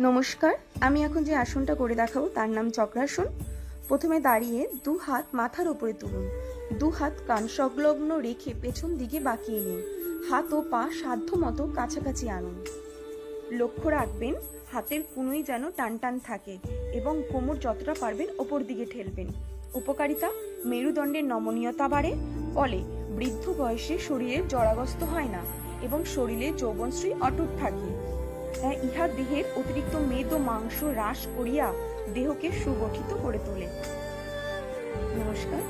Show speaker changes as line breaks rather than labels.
নমস্কার। আমি এখন যে আসনটা করে দেখাবো তার নাম চক্রাসন। প্রথমে দাঁড়িয়ে দু হাত মাথার উপরে তুলুন, দু হাত কান সংলগ্ন রেখে পেছন দিকে বাঁকিয়ে নিন, হাত ও পা সাধ্য মতো কাছাকাছি আনুন। লক্ষ্য রাখবেন হাতের কুনুই যেন টান টান থাকে এবং কোমর যতটা পারবেন ওপর দিকে ঠেলবেন। উপকারিতা: মেরুদণ্ডের নমনীয়তা বাড়ে, ফলে বৃদ্ধ বয়সে শরীরের জড়াগ্রস্ত হয় না এবং শরীরে যৌবনশ্রী অটুট থাকে। ইহা দেহের অতিরিক্ত মেদ ও মাংস হ্রাস করিয়া দেহকে সুগঠিত করে তোলে। নমস্কার।